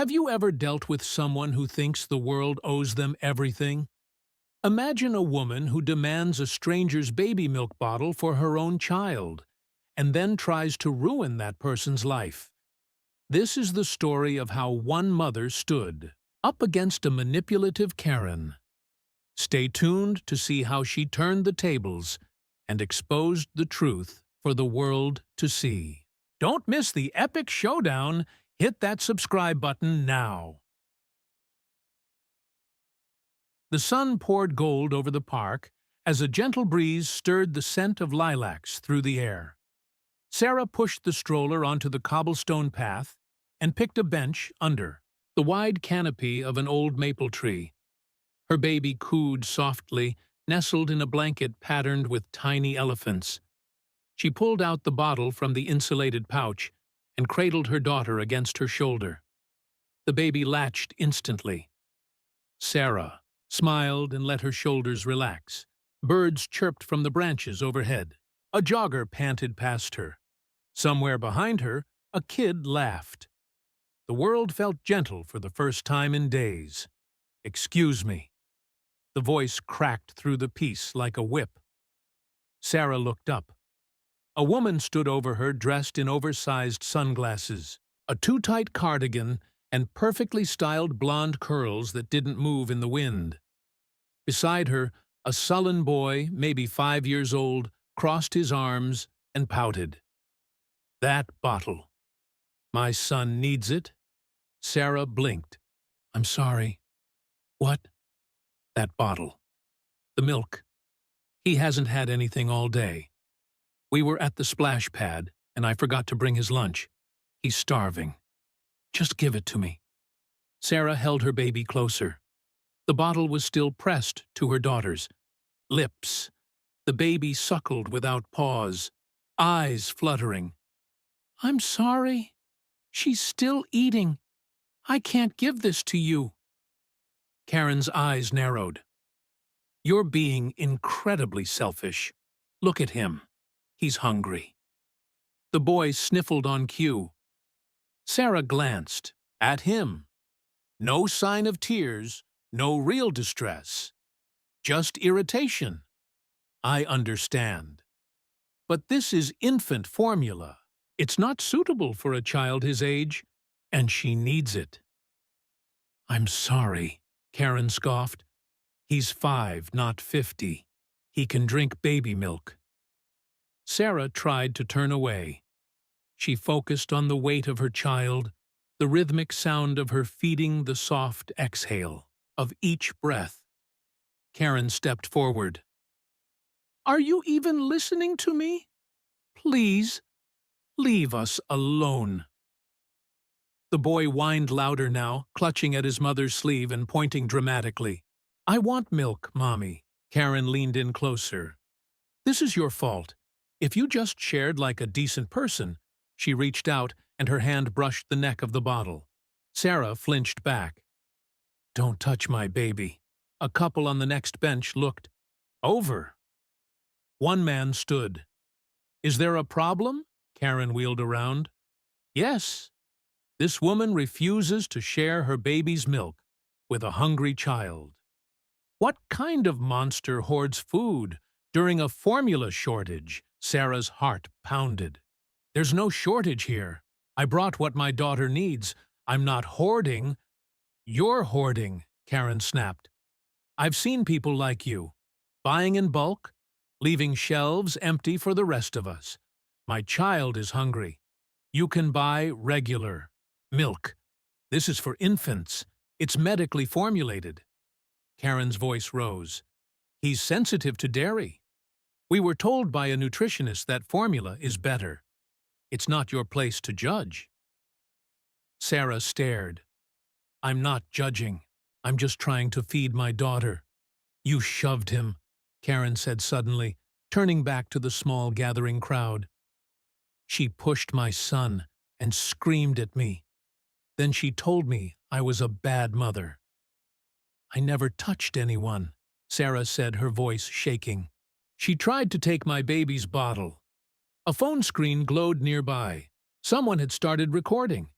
Have you ever dealt with someone who thinks the world owes them everything? Imagine a woman who demands a stranger's baby milk bottle for her own child, and then tries to ruin that person's life. This is the story of how one mother stood up against a manipulative Kerren. Stay tuned to see how she turned the tables and exposed the truth for the world to see. Don't miss the epic showdown. Hit that subscribe button now. The sun poured gold over the park as a gentle breeze stirred the scent of lilacs through the air. Sarah pushed the stroller onto the cobblestone path and picked a bench under the wide canopy of an old maple tree. Her baby cooed softly, nestled in a blanket patterned with tiny elephants. She pulled out the bottle from the insulated pouch and cradled her daughter against her shoulder. The baby latched instantly. Sarah smiled and let her shoulders relax. Birds chirped from the branches overhead. A jogger panted past her. Somewhere behind her, a kid laughed. The world felt gentle for the first time in days. "Excuse me." The voice cracked through the peace like a whip. Sarah looked up. A woman stood over her dressed in oversized sunglasses, a too-tight cardigan, and perfectly styled blonde curls that didn't move in the wind. Beside her, a sullen boy, maybe 5 years old, crossed his arms and pouted. "That bottle. My son needs it." Sarah blinked. "I'm sorry." "What?" "That bottle. The milk. He hasn't had anything all day. We were at the splash pad, and I forgot to bring his lunch. He's starving. Just give it to me." Sarah held her baby closer. The bottle was still pressed to her daughter's lips. The baby suckled without pause, eyes fluttering. "I'm sorry. She's still eating. I can't give this to you." Kerren's eyes narrowed. "You're being incredibly selfish. Look at him. He's hungry." The boy sniffled on cue. Sarah glanced at him. No sign of tears, no real distress. Just irritation. "I understand. But this is infant formula. It's not suitable for a child his age, and she needs it." "I'm sorry," Kerren scoffed. "He's 5, not 50. He can drink baby milk." Sarah tried to turn away. She focused on the weight of her child, the rhythmic sound of her feeding, the soft exhale of each breath. Kerren stepped forward. "Are you even listening to me? Please, leave us alone." The boy whined louder now, clutching at his mother's sleeve and pointing dramatically. "I want milk, Mommy." Kerren leaned in closer. "This is your fault. If you just shared like a decent person." She reached out, and her hand brushed the neck of the bottle. Sarah flinched back. "Don't touch my baby." A couple on the next bench looked over. One man stood. "Is there a problem?" Kerren wheeled around. "Yes. This woman refuses to share her baby's milk with a hungry child." "What kind of monster hoards food during a formula shortage?" Sarah's heart pounded. "There's no shortage here. I brought what my daughter needs. I'm not hoarding." "You're hoarding," Kerren snapped. "I've seen people like you, buying in bulk, leaving shelves empty for the rest of us. My child is hungry. You can buy regular milk. This is for infants. It's medically formulated." Kerren's voice rose. "He's sensitive to dairy. We were told by a nutritionist that formula is better. It's not your place to judge." Sarah stared. "I'm not judging. I'm just trying to feed my daughter." "You shoved him," Kerren said suddenly, turning back to the small gathering crowd. "She pushed my son and screamed at me. Then she told me I was a bad mother." "I never touched anyone," Sarah said, her voice shaking. "She tried to take my baby's bottle." A phone screen glowed nearby. Someone had started recording.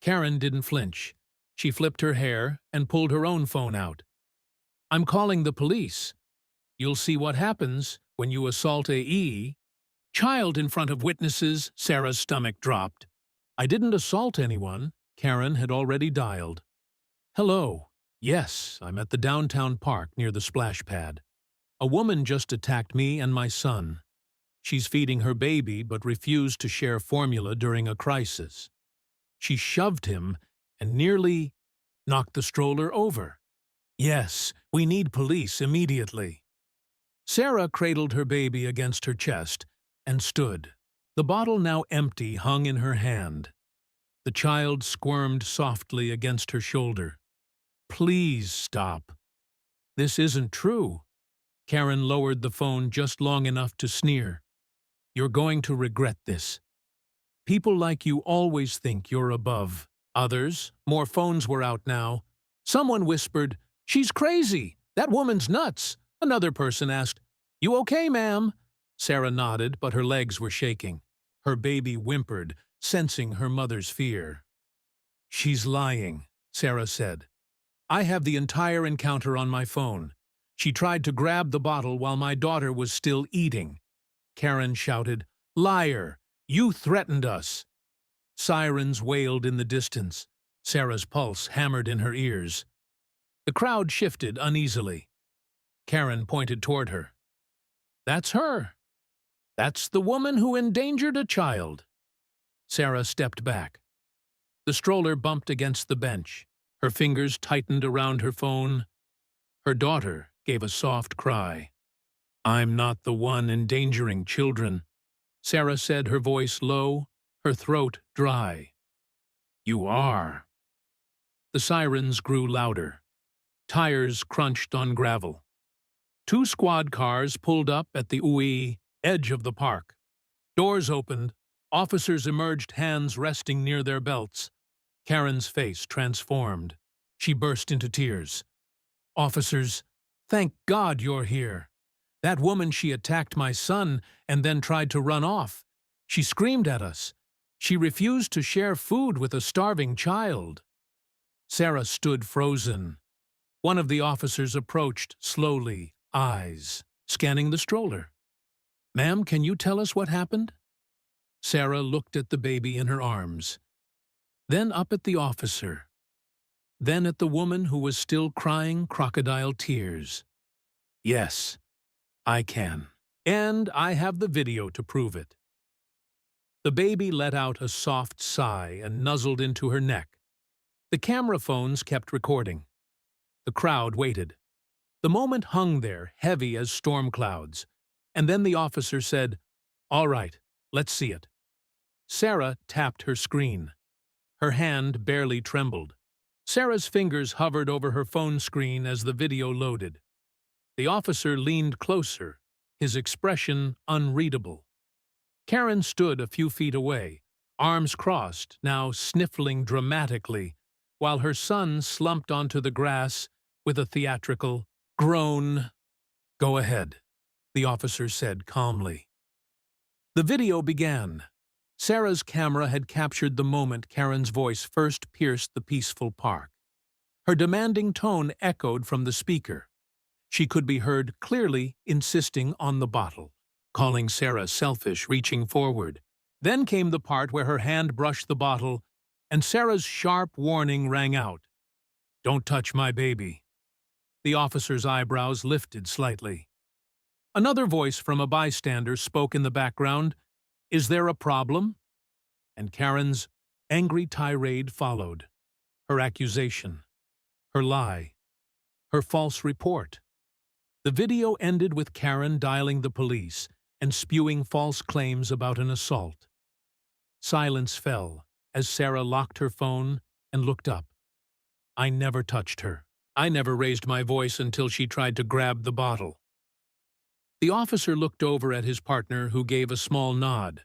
Kerren didn't flinch. She flipped her hair and pulled her own phone out. I'm calling the police. You'll see what happens when you assault a child in front of witnesses. Sarah's stomach dropped. I didn't assault anyone. Kerren had already dialed. Hello. Yes, I'm at the downtown park near the splash pad. A woman just attacked me and my son. She's feeding her baby but refused to share formula during a crisis. She shoved him and nearly knocked the stroller over. Yes, we need police immediately. Sarah cradled her baby against her chest and stood. The bottle, now empty, hung in her hand. The child squirmed softly against her shoulder. Please stop. This isn't true. Kerren lowered the phone just long enough to sneer. You're going to regret this. People like you always think you're above others. More phones were out now. Someone whispered, "She's crazy. That woman's nuts." Another person asked, "You okay, ma'am?" Sarah nodded, but her legs were shaking. Her baby whimpered, sensing her mother's fear. She's lying, Sarah said. I have the entire encounter on my phone. She tried to grab the bottle while my daughter was still eating. Kerren shouted, "Liar! You threatened us!" Sirens wailed in the distance. Sarah's pulse hammered in her ears. The crowd shifted uneasily. Kerren pointed toward her. That's her. That's the woman who endangered a child. Sarah stepped back. The stroller bumped against the bench. Her fingers tightened around her phone. Her daughter gave a soft cry. I'm not the one endangering children, Sarah said, her voice low, her throat dry. You are. The sirens grew louder. Tires crunched on gravel. 2 squad cars pulled up at the HOA edge of the park. Doors opened. Officers emerged, hands resting near their belts. Kerren's face transformed. She burst into tears. Officers, thank God you're here. That woman, she attacked my son and then tried to run off. She screamed at us. She refused to share food with a starving child. Sarah stood frozen. One of the officers approached slowly, eyes scanning the stroller. Ma'am, can you tell us what happened? Sarah looked at the baby in her arms, then up at the officer, then at the woman who was still crying crocodile tears. Yes, I can. And I have the video to prove it. The baby let out a soft sigh and nuzzled into her neck. The camera phones kept recording. The crowd waited. The moment hung there, heavy as storm clouds, and then the officer said, All right, let's see it. Sarah tapped her screen. Her hand barely trembled. Sarah's fingers hovered over her phone screen as the video loaded. The officer leaned closer, his expression unreadable. Kerren stood a few feet away, arms crossed, now sniffling dramatically, while her son slumped onto the grass with a theatrical groan. Go ahead, the officer said calmly. The video began. Sarah's camera had captured the moment Kerren's voice first pierced the peaceful park. Her demanding tone echoed from the speaker. She could be heard clearly insisting on the bottle, calling Sarah selfish, reaching forward. Then came the part where her hand brushed the bottle, and Sarah's sharp warning rang out. Don't touch my baby. The officer's eyebrows lifted slightly. Another voice from a bystander spoke in the background. Is there a problem? And Kerren's angry tirade followed. Her accusation, her lie, her false report. The video ended with Kerren dialing the police and spewing false claims about an assault. Silence fell as Sarah locked her phone and looked up. I never touched her. I never raised my voice until she tried to grab the bottle. The officer looked over at his partner, who gave a small nod.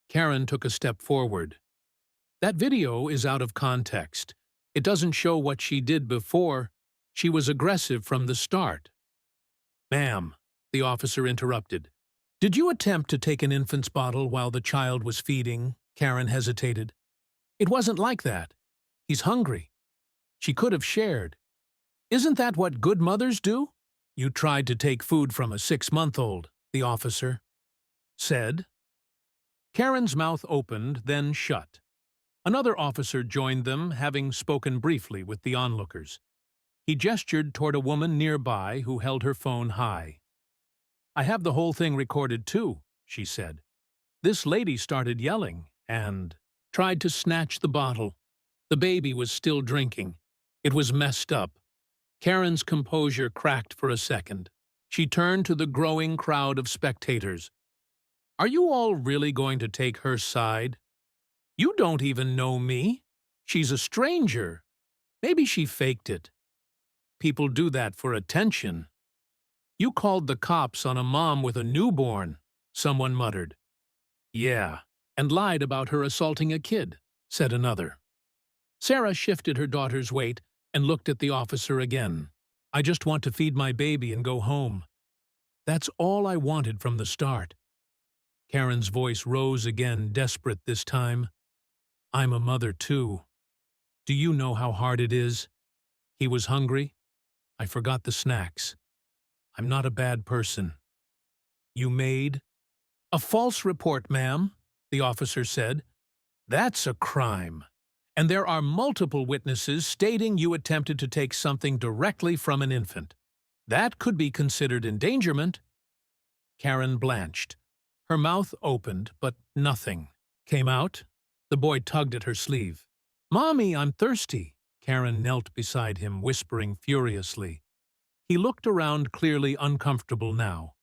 Kerren took a step forward. That video is out of context. It doesn't show what she did before. She was aggressive from the start. Ma'am, the officer interrupted. Did you attempt to take an infant's bottle while the child was feeding? Kerren hesitated. It wasn't like that. He's hungry. She could have shared. Isn't that what good mothers do? You tried to take food from a 6-month-old, the officer said. Kerren's mouth opened, then shut. Another officer joined them, having spoken briefly with the onlookers. He gestured toward a woman nearby who held her phone high. I have the whole thing recorded too, she said. This lady started yelling and tried to snatch the bottle. The baby was still drinking. It was messed up. Kerren's composure cracked for a second. She turned to the growing crowd of spectators. Are you all really going to take her side? You don't even know me. She's a stranger. Maybe she faked it. People do that for attention. You called the cops on a mom with a newborn, someone muttered. Yeah, and lied about her assaulting a kid, said another. Sarah shifted her daughter's weight and looked at the officer again. I just want to feed my baby and go home. That's all I wanted from the start. Kerren's voice rose again, desperate this time. I'm a mother too. Do you know how hard it is? He was hungry. I forgot the snacks. I'm not a bad person. You made a false report, ma'am, the officer said. That's a crime. And there are multiple witnesses stating you attempted to take something directly from an infant. That could be considered endangerment. Kerren blanched. Her mouth opened, but nothing came out. The boy tugged at her sleeve. Mommy, I'm thirsty. Kerren knelt beside him, whispering furiously. He looked around, clearly uncomfortable now.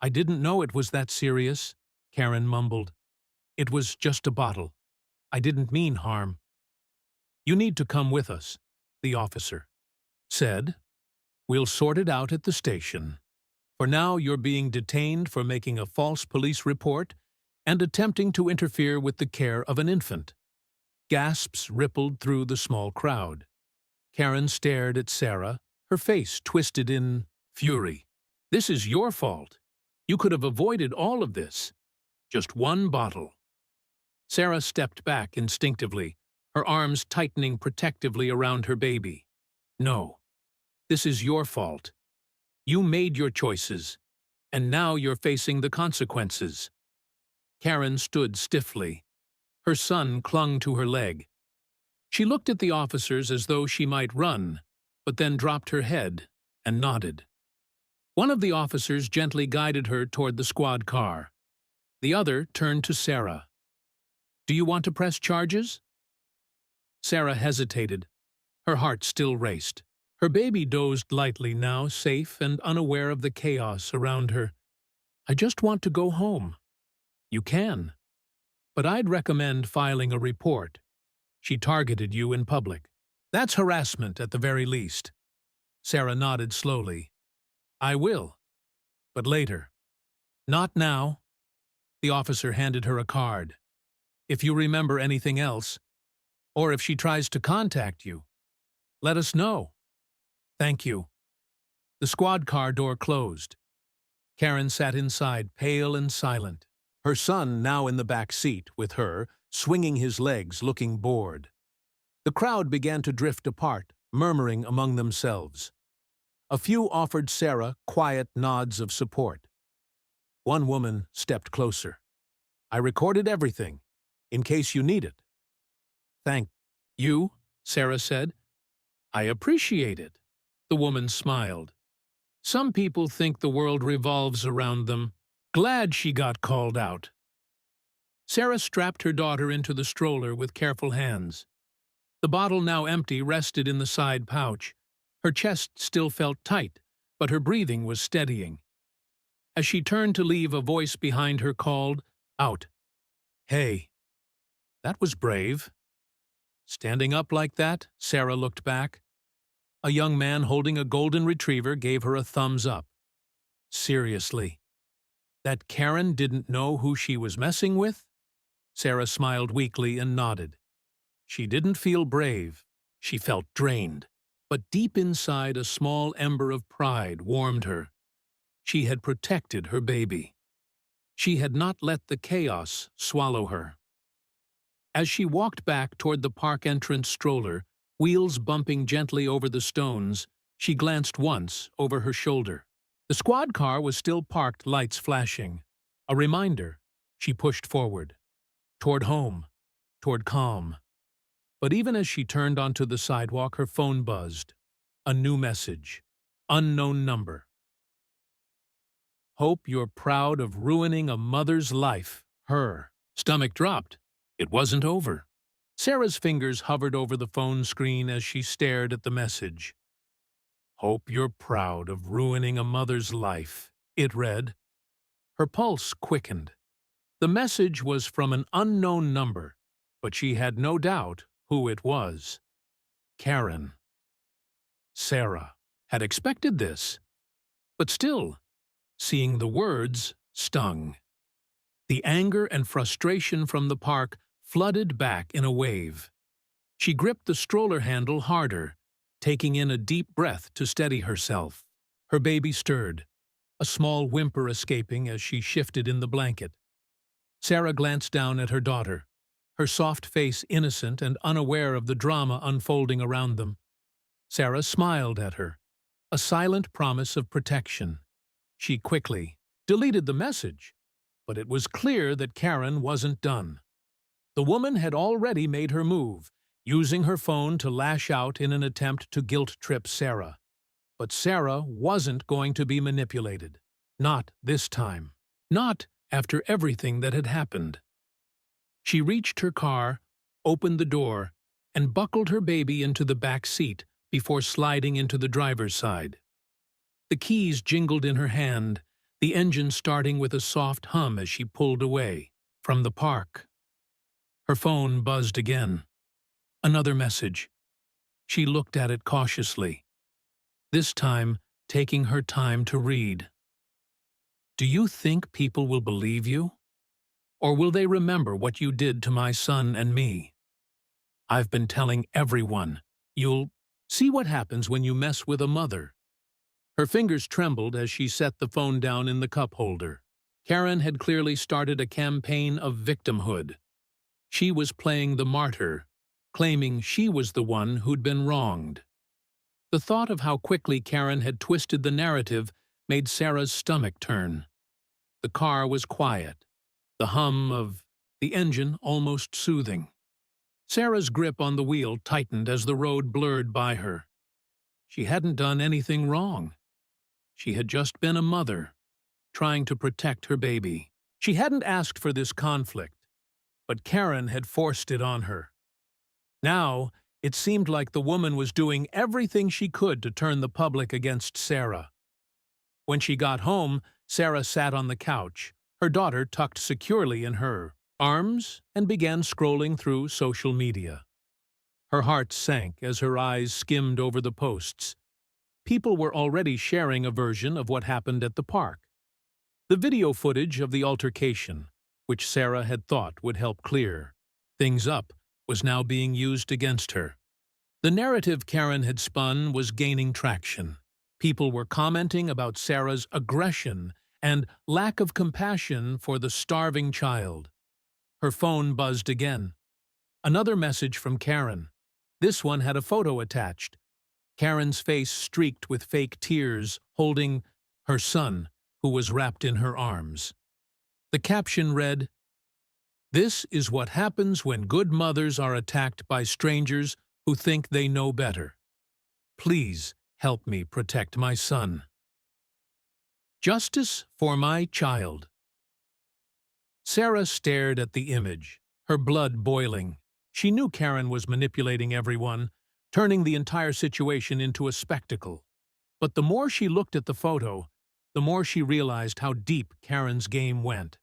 I didn't know it was that serious, Kerren mumbled. It was just a bottle. I didn't mean harm. You need to come with us, the officer said. We'll sort it out at the station. For now, you're being detained for making a false police report and attempting to interfere with the care of an infant. Gasps rippled through the small crowd. Kerren stared at Sarah, her face twisted in fury. This is your fault. You could have avoided all of this. Just one bottle. Sarah stepped back instinctively, her arms tightening protectively around her baby. No, this is your fault. You made your choices, and now you're facing the consequences. Kerren stood stiffly. Her son clung to her leg. She looked at the officers as though she might run, but then dropped her head and nodded. One of the officers gently guided her toward the squad car. The other turned to Sarah. Do you want to press charges? Sarah hesitated. Her heart still raced. Her baby dozed lightly now, safe and unaware of the chaos around her. I just want to go home. You can. But I'd recommend filing a report. She targeted you in public. That's harassment at the very least. Sarah nodded slowly. I will. But later. Not now. The officer handed her a card. If you remember anything else, or if she tries to contact you, let us know. Thank you. The squad car door closed. Kerren sat inside, pale and silent. Her son now in the back seat with her, swinging his legs, looking bored. The crowd began to drift apart, murmuring among themselves. A few offered Sarah quiet nods of support. One woman stepped closer. I recorded everything, in case you need it. Thank you, Sarah said. I appreciate it. The woman smiled. Some people think the world revolves around them. Glad she got called out. Sarah strapped her daughter into the stroller with careful hands. The bottle, now empty, rested in the side pouch. Her chest still felt tight, but her breathing was steadying. As she turned to leave, a voice behind her called out. Hey. That was brave. Standing up like that, Sarah looked back. A young man holding a golden retriever gave her a thumbs up. Seriously. That Kerren didn't know who she was messing with? Sarah smiled weakly and nodded. She didn't feel brave. She felt drained. But deep inside, a small ember of pride warmed her. She had protected her baby. She had not let the chaos swallow her. As she walked back toward the park entrance stroller, Wheels bumping gently over the stones, she glanced once over her shoulder. The squad car was still parked, lights flashing. A reminder. She pushed forward. Toward home. Toward calm. But even as she turned onto the sidewalk, her phone buzzed. A new message. Unknown number. Hope you're proud of ruining a mother's life. Her stomach dropped. It wasn't over. Sarah's fingers hovered over the phone screen as she stared at the message. Hope you're proud of ruining a mother's life, it read. Her pulse quickened. The message was from an unknown number, but she had no doubt who it was. Kerren. Sarah had expected this, but still, seeing the words stung. The anger and frustration from the park flooded back in a wave. She gripped the stroller handle harder, taking in a deep breath to steady herself. Her baby stirred, a small whimper escaping as she shifted in the blanket. Sarah glanced down at her daughter, her soft face innocent and unaware of the drama unfolding around them. Sarah smiled at her, a silent promise of protection. She quickly deleted the message, but it was clear that Kerren wasn't done. The woman had already made her move, using her phone to lash out in an attempt to guilt-trip Sarah. But Sarah wasn't going to be manipulated. Not this time. Not after everything that had happened. She reached her car, opened the door, and buckled her baby into the back seat before sliding into the driver's side. The keys jingled in her hand, the engine starting with a soft hum as she pulled away from the park. Her phone buzzed again. Another message. She looked at it cautiously, this time taking her time to read. Do you think people will believe you? Or will they remember what you did to my son and me? I've been telling everyone. You'll see what happens when you mess with a mother. Her fingers trembled as she set the phone down in the cup holder. Kerren had clearly started a campaign of victimhood. She was playing the martyr, claiming she was the one who'd been wronged. The thought of how quickly Kerren had twisted the narrative made Sarah's stomach turn. The car was quiet, the hum of the engine almost soothing. Sarah's grip on the wheel tightened as the road blurred by her. She hadn't done anything wrong. She had just been a mother, trying to protect her baby. She hadn't asked for this conflict, but Kerren had forced it on her. Now, it seemed like the woman was doing everything she could to turn the public against Sarah. When she got home, Sarah sat on the couch, her daughter tucked securely in her arms, and began scrolling through social media. Her heart sank as her eyes skimmed over the posts. People were already sharing a version of what happened at the park. The video footage of the altercation, which Sarah had thought would help clear things up, was now being used against her. The narrative Kerren had spun was gaining traction. People were commenting about Sarah's aggression and lack of compassion for the starving child. Her phone buzzed again. Another message from Kerren. This one had a photo attached. Kerren's face streaked with fake tears, holding her son, who was wrapped in her arms. The caption read, "This is what happens when good mothers are attacked by strangers who think they know better. Please help me protect my son. Justice for my child." Sarah stared at the image, her blood boiling. She knew Kerren was manipulating everyone, turning the entire situation into a spectacle. But the more she looked at the photo, the more she realized how deep Kerren's game went.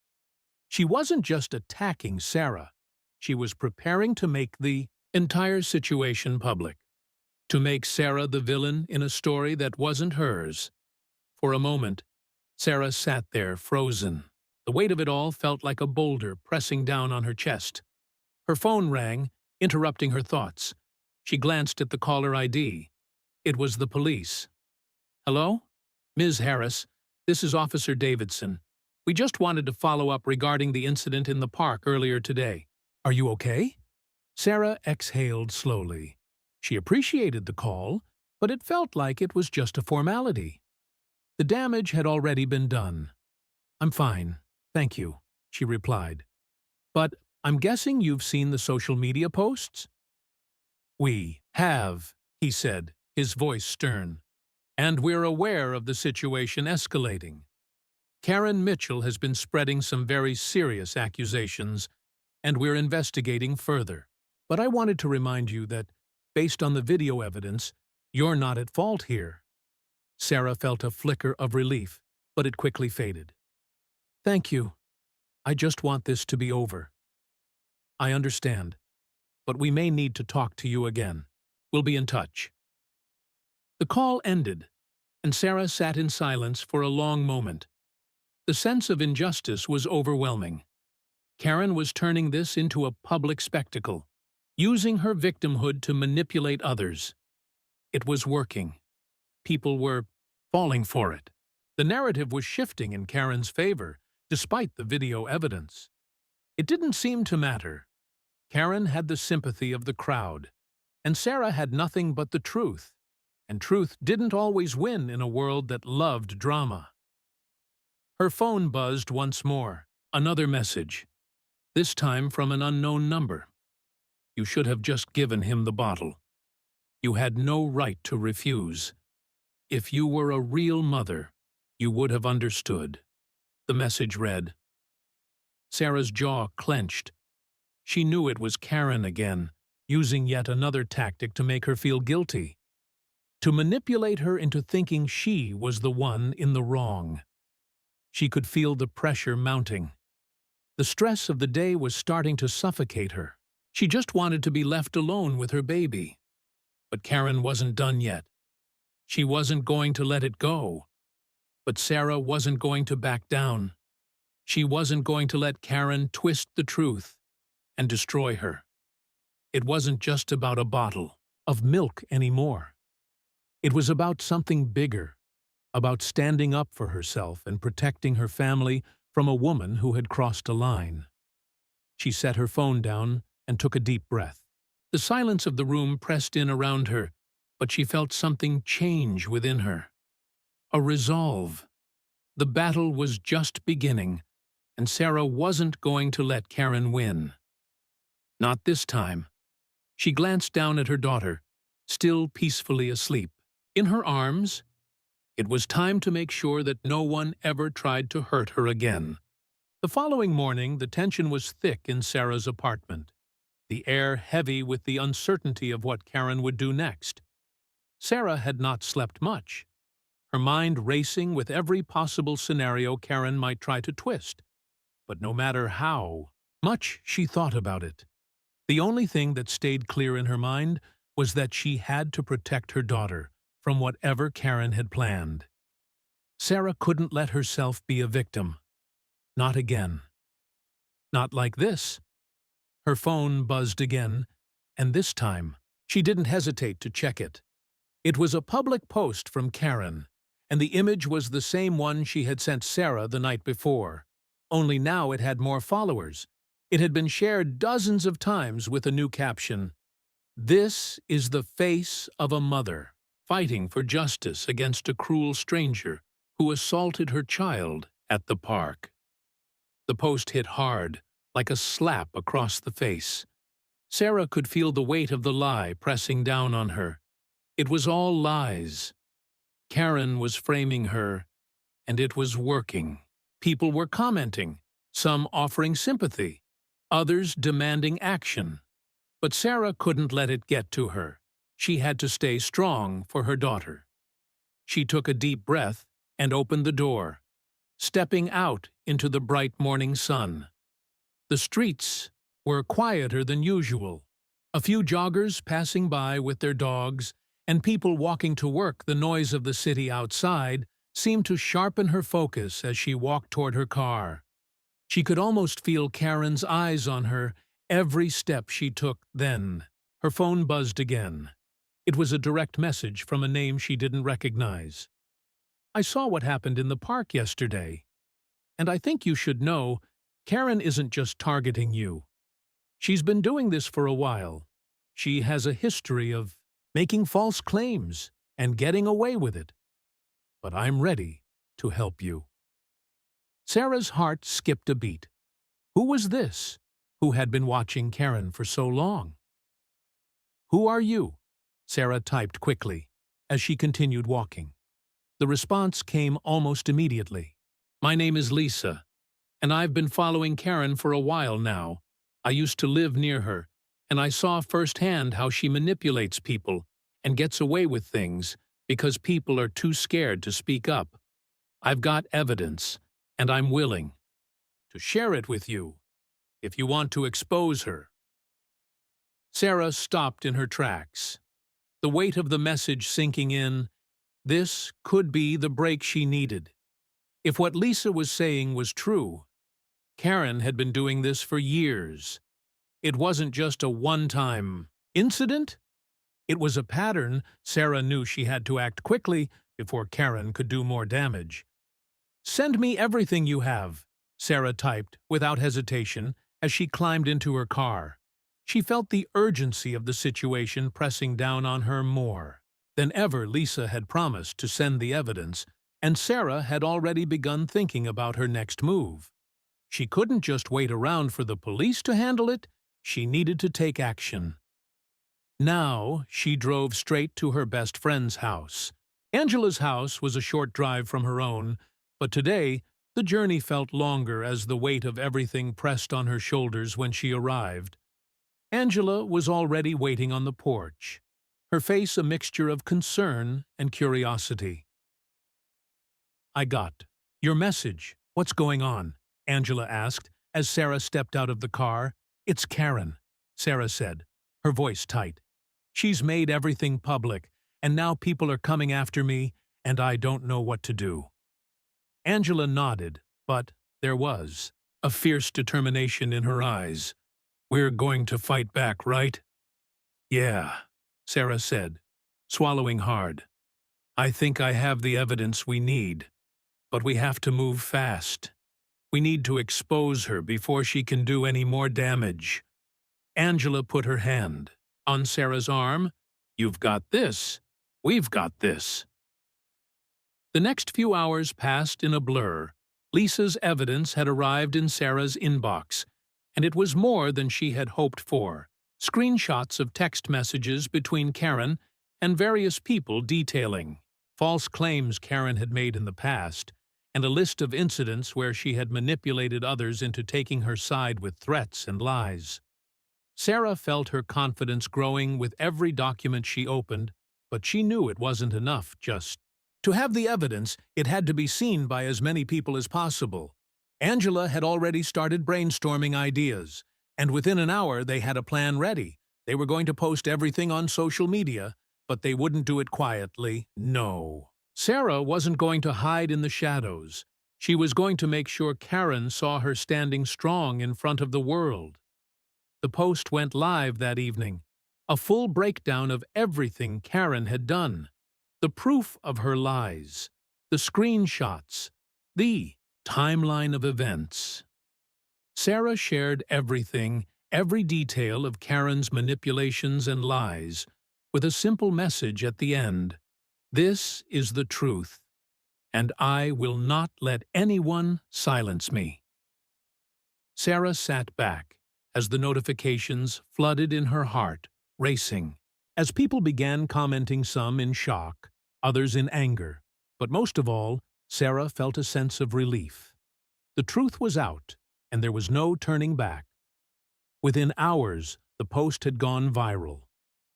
She wasn't just attacking Sarah. She was preparing to make the entire situation public. To make Sarah the villain in a story that wasn't hers. For a moment, Sarah sat there, frozen. The weight of it all felt like a boulder pressing down on her chest. Her phone rang, interrupting her thoughts. She glanced at the caller ID. It was the police. "Hello? Ms. Harris, this is Officer Davidson. We just wanted to follow up regarding the incident in the park earlier today. Are you okay?" Sarah exhaled slowly. She appreciated the call, but it felt like it was just a formality. The damage had already been done. "I'm fine, thank you," she replied. "But I'm guessing you've seen the social media posts?" "We have," he said, his voice stern. "And we're aware of the situation escalating. Kerren Mitchell has been spreading some very serious accusations, and we're investigating further. But I wanted to remind you that, based on the video evidence, you're not at fault here." Sarah felt a flicker of relief, but it quickly faded. "Thank you. I just want this to be over." "I understand, but we may need to talk to you again. We'll be in touch." The call ended, and Sarah sat in silence for a long moment. The sense of injustice was overwhelming. Kerren was turning this into a public spectacle, using her victimhood to manipulate others. It was working. People were falling for it. The narrative was shifting in Kerren's favor, despite the video evidence. It didn't seem to matter. Kerren had the sympathy of the crowd, and Sarah had nothing but the truth. And truth didn't always win in a world that loved drama. Her phone buzzed once more. Another message. This time from an unknown number. "You should have just given him the bottle. You had no right to refuse. If you were a real mother, you would have understood," the message read. Sarah's jaw clenched. She knew it was Kerren again, using yet another tactic to make her feel guilty. To manipulate her into thinking she was the one in the wrong. She could feel the pressure mounting. The stress of the day was starting to suffocate her. She just wanted to be left alone with her baby. But Kerren wasn't done yet. She wasn't going to let it go. But Sarah wasn't going to back down. She wasn't going to let Kerren twist the truth and destroy her. It wasn't just about a bottle of milk anymore. It was about something bigger, about standing up for herself and protecting her family from a woman who had crossed a line. She set her phone down and took a deep breath. The silence of the room pressed in around her, but she felt something change within her. A resolve. The battle was just beginning, and Sarah wasn't going to let Kerren win. Not this time. She glanced down at her daughter, still peacefully asleep. In her arms, it was time to make sure that no one ever tried to hurt her again. The following morning, the tension was thick in Sarah's apartment, the air heavy with the uncertainty of what Kerren would do next. Sarah had not slept much, her mind racing with every possible scenario Kerren might try to twist. But no matter how much she thought about it, the only thing that stayed clear in her mind was that she had to protect her daughter from whatever Kerren had planned. Sarah couldn't let herself be a victim. Not again. Not like this. Her phone buzzed again, and this time she didn't hesitate to check it. It was a public post from Kerren, and the image was the same one she had sent Sarah the night before, only now it had more followers. It had been shared dozens of times with a new caption. "This is the face of a mother, fighting for justice against a cruel stranger who assaulted her child at the park." The post hit hard, like a slap across the face. Sarah could feel the weight of the lie pressing down on her. It was all lies. Kerren was framing her, and it was working. People were commenting, some offering sympathy, others demanding action. But Sarah couldn't let it get to her. She had to stay strong for her daughter. She took a deep breath and opened the door, stepping out into the bright morning sun. The streets were quieter than usual. A few joggers passing by with their dogs, and people walking to work. The noise of the city outside seemed to sharpen her focus as she walked toward her car. She could almost feel Kerren's eyes on her every step she took then. Her phone buzzed again. It was a direct message from a name she didn't recognize. "I saw what happened in the park yesterday, and I think you should know Kerren isn't just targeting you. She's been doing this for a while. She has a history of making false claims, and getting away with it. But I'm ready to help you." Sarah's heart skipped a beat. Who was this, who had been watching Kerren for so long? "Who are you?" Sarah typed quickly, as she continued walking. The response came almost immediately. "My name is Lisa, and I've been following Kerren for a while now. I used to live near her, and I saw firsthand how she manipulates people and gets away with things because people are too scared to speak up. I've got evidence, and I'm willing to share it with you if you want to expose her." Sarah stopped in her tracks, the weight of the message sinking in. This could be the break she needed. If what Lisa was saying was true, Kerren had been doing this for years. It wasn't just a one-time incident. It was a pattern. Sarah knew she had to act quickly before Kerren could do more damage. "Send me everything you have," Sarah typed without hesitation as she climbed into her car. She felt the urgency of the situation pressing down on her more than ever. Lisa had promised to send the evidence, and Sarah had already begun thinking about her next move. She couldn't just wait around for the police to handle it. She needed to take action. Now she drove straight to her best friend's house. Angela's house was a short drive from her own, but today the journey felt longer as the weight of everything pressed on her shoulders when she arrived. Angela was already waiting on the porch, her face a mixture of concern and curiosity. "I got your message. What's going on?" Angela asked as Sarah stepped out of the car. "It's Kerren," Sarah said, her voice tight. "She's made everything public, and now people are coming after me, and I don't know what to do." Angela nodded, but there was a fierce determination in her eyes. "We're going to fight back, right?" "Yeah," Sarah said, swallowing hard. "I think I have the evidence we need, but we have to move fast. We need to expose her before she can do any more damage." Angela put her hand on Sarah's arm. "You've got this. We've got this." The next few hours passed in a blur. Lisa's evidence had arrived in Sarah's inbox, and it was more than she had hoped for. Screenshots of text messages between Kerren and various people detailing false claims Kerren had made in the past, and a list of incidents where she had manipulated others into taking her side with threats and lies. Sarah felt her confidence growing with every document she opened, but she knew it wasn't enough just to have the evidence. It had to be seen by as many people as possible. Angela had already started brainstorming ideas, and within an hour they had a plan ready. They were going to post everything on social media, but they wouldn't do it quietly. No. Sarah wasn't going to hide in the shadows. She was going to make sure Kerren saw her standing strong in front of the world. The post went live that evening, a full breakdown of everything Kerren had done, the proof of her lies, the screenshots, the timeline of events. Sarah shared everything, every detail of Kerren's manipulations and lies, with a simple message at the end. "This is the truth, and I will not let anyone silence me." Sarah sat back as the notifications flooded in her heart, racing, as people began commenting, some in shock, others in anger. But most of all, Sarah felt a sense of relief. The truth was out, and there was no turning back. Within hours, the post had gone viral.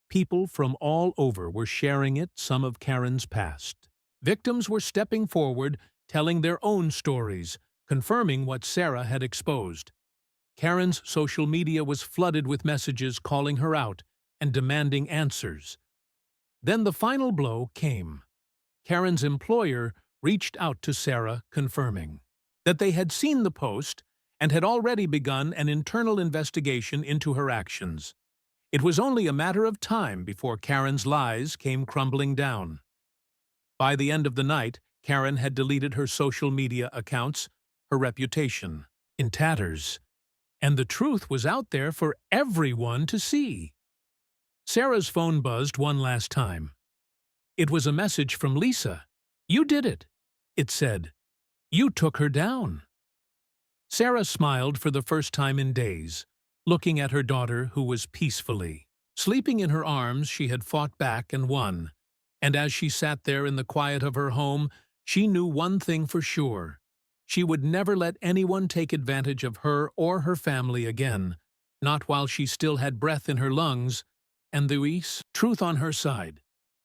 People from all over were sharing it, some of Kerren's past. Victims were stepping forward, telling their own stories, confirming what Sarah had exposed. Kerren's social media was flooded with messages calling her out and demanding answers. Then the final blow came. Kerren's employer reached out to Sarah, confirming that they had seen the post and had already begun an internal investigation into her actions. It was only a matter of time before Kerren's lies came crumbling down. By the end of the night, Kerren had deleted her social media accounts, her reputation in tatters, and the truth was out there for everyone to see. Sarah's phone buzzed one last time. It was a message from Lisa. "You did it," it said. "You took her down." Sarah smiled for the first time in days, looking at her daughter who was peacefully sleeping in her arms. She had fought back and won, and as she sat there in the quiet of her home, she knew one thing for sure. She would never let anyone take advantage of her or her family again, not while she still had breath in her lungs and the truth on her side.